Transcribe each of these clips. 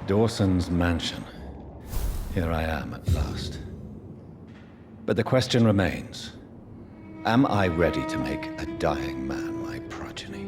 Dawson's mansion. Here I am at last. But the question remains, am I ready to make a dying man my progeny?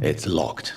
It's locked.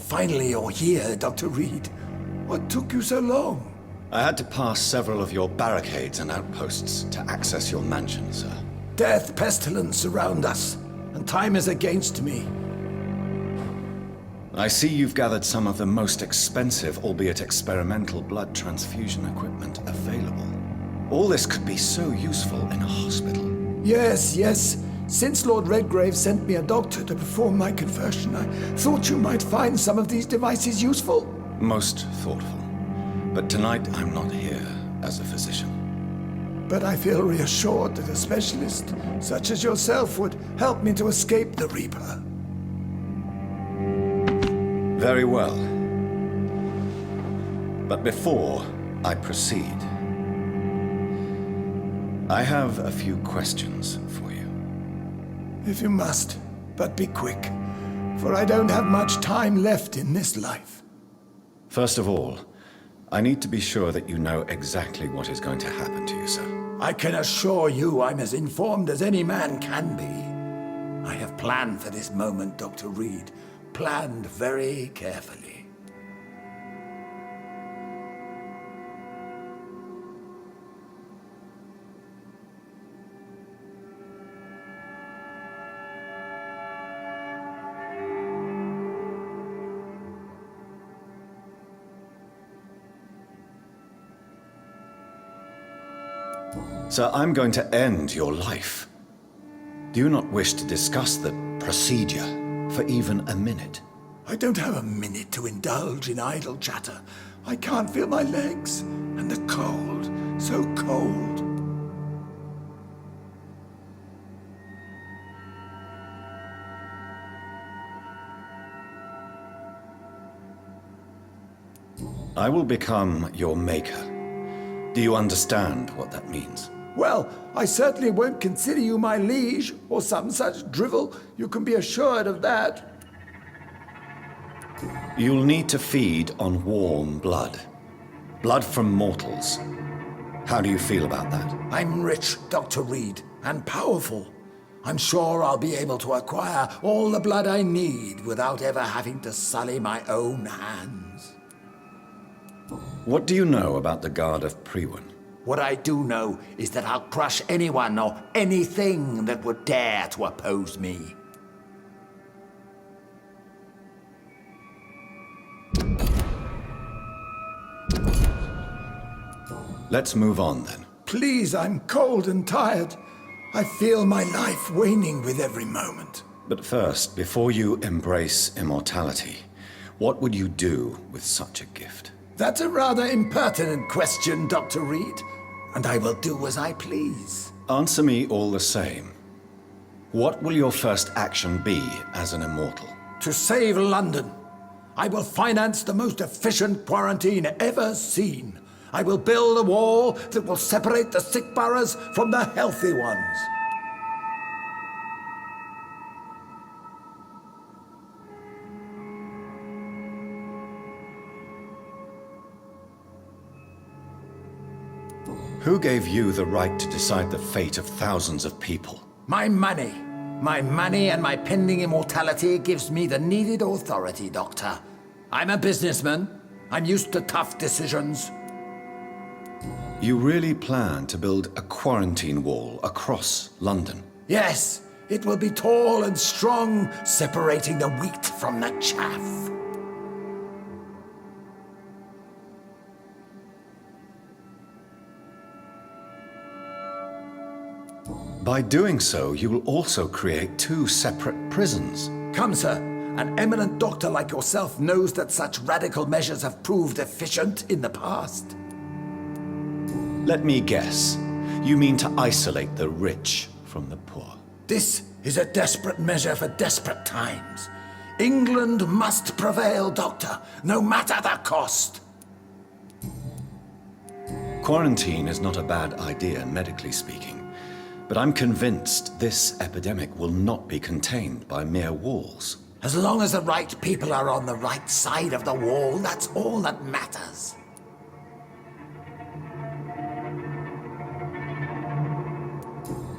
Finally, you're here, Dr. Reed. What took you so long? I had to pass several of your barricades and outposts to access your mansion, sir. Death, pestilence surround us, and time is against me. I see you've gathered some of the most expensive, albeit experimental, blood transfusion equipment available. All this could be so useful in a hospital. Yes. Since Lord Redgrave sent me a doctor to perform my conversion, I thought you might find some of these devices useful. Most thoughtful. But tonight I'm not here as a physician. But I feel reassured that a specialist such as yourself would help me to escape the Reaper. Very well. But before I proceed, I have a few questions for you. If you must, but be quick, for I don't have much time left in this life. First of all, I need to be sure that you know exactly what is going to happen to you, sir. I can assure you I'm as informed as any man can be. I have planned for this moment, Dr. Reed. Planned very carefully. Sir, I'm going to end your life. Do you not wish to discuss the procedure for even a minute? I don't have a minute to indulge in idle chatter. I can't feel my legs. And the cold, so cold. I will become your maker. Do you understand what that means? Well, I certainly won't consider you my liege, or some such drivel. You can be assured of that. You'll need to feed on warm blood. Blood from mortals. How do you feel about that? I'm rich, Dr. Reed, and powerful. I'm sure I'll be able to acquire all the blood I need without ever having to sully my own hands. What do you know about the Guard of Priwen? What I do know is that I'll crush anyone or anything that would dare to oppose me. Let's move on then. Please, I'm cold and tired. I feel my life waning with every moment. But first, before you embrace immortality, what would you do with such a gift? That's a rather impertinent question, Dr. Reed, and I will do as I please. Answer me all the same. What will your first action be as an immortal? To save London, I will finance the most efficient quarantine ever seen. I will build a wall that will separate the sick boroughs from the healthy ones. Who gave you the right to decide the fate of thousands of people? My money. My money and my pending immortality gives me the needed authority, Doctor. I'm a businessman. I'm used to tough decisions. You really plan to build a quarantine wall across London? Yes, it will be tall and strong, separating the wheat from the chaff. By doing so, you will also create two separate prisons. Come, sir. An eminent doctor like yourself knows that such radical measures have proved efficient in the past. Let me guess. You mean to isolate the rich from the poor? This is a desperate measure for desperate times. England must prevail, Doctor, no matter the cost. Quarantine is not a bad idea, medically speaking. But I'm convinced this epidemic will not be contained by mere walls. As long as the right people are on the right side of the wall, that's all that matters.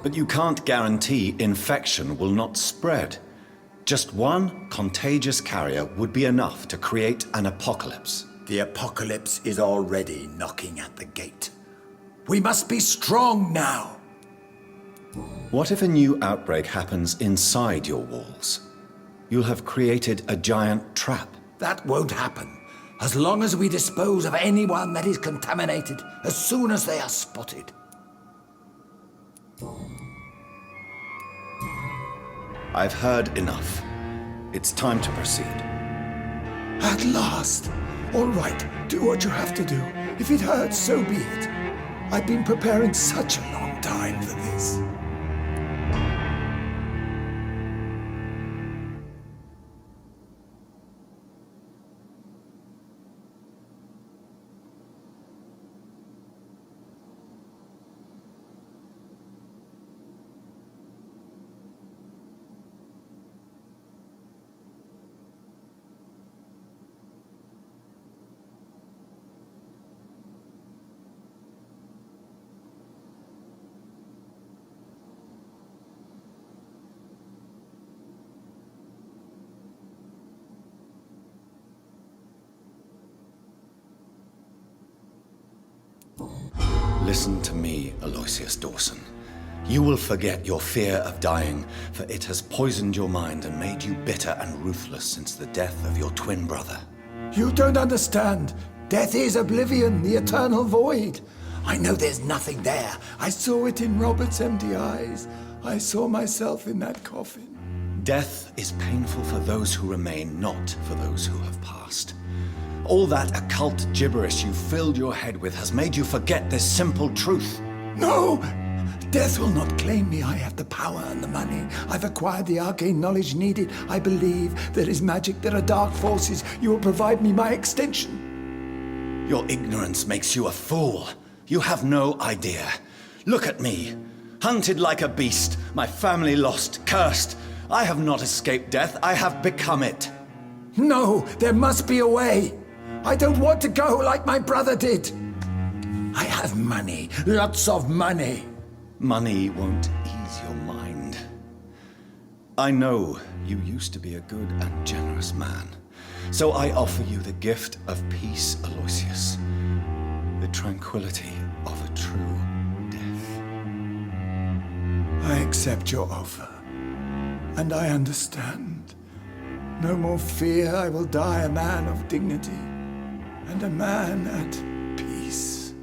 But you can't guarantee infection will not spread. Just one contagious carrier would be enough to create an apocalypse. The apocalypse is already knocking at the gate. We must be strong now. What if a new outbreak happens inside your walls? You'll have created a giant trap. That won't happen, as long as we dispose of anyone that is contaminated as soon as they are spotted. I've heard enough. It's time to proceed. At last! All right, do what you have to do. If it hurts, so be it. I've been preparing such a long time for this. Listen to me, Aloysius Dawson. You will forget your fear of dying, for it has poisoned your mind and made you bitter and ruthless since the death of your twin brother. You don't understand. Death is oblivion, the eternal void. I know there's nothing there. I saw it in Robert's empty eyes. I saw myself in that coffin. Death is painful for those who remain, not for those who have passed. All that occult gibberish you filled your head with has made you forget this simple truth. No! Death will not claim me. I have the power and the money. I've acquired the arcane knowledge needed. I believe there is magic, there are dark forces. You will provide me my extension. Your ignorance makes you a fool. You have no idea. Look at me. Hunted like a beast, my family lost, cursed. I have not escaped death, I have become it. No, there must be a way. I don't want to go like my brother did. I have money, lots of money. Money won't ease your mind. I know you used to be a good and generous man, so I offer you the gift of peace, Aloysius. The tranquility of a true death. I accept your offer, and I understand. No more fear, I will die a man of dignity, and a man at peace.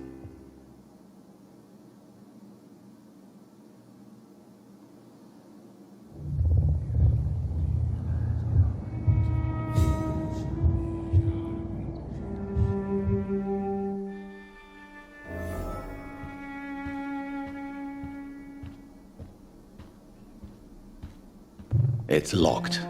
It's locked.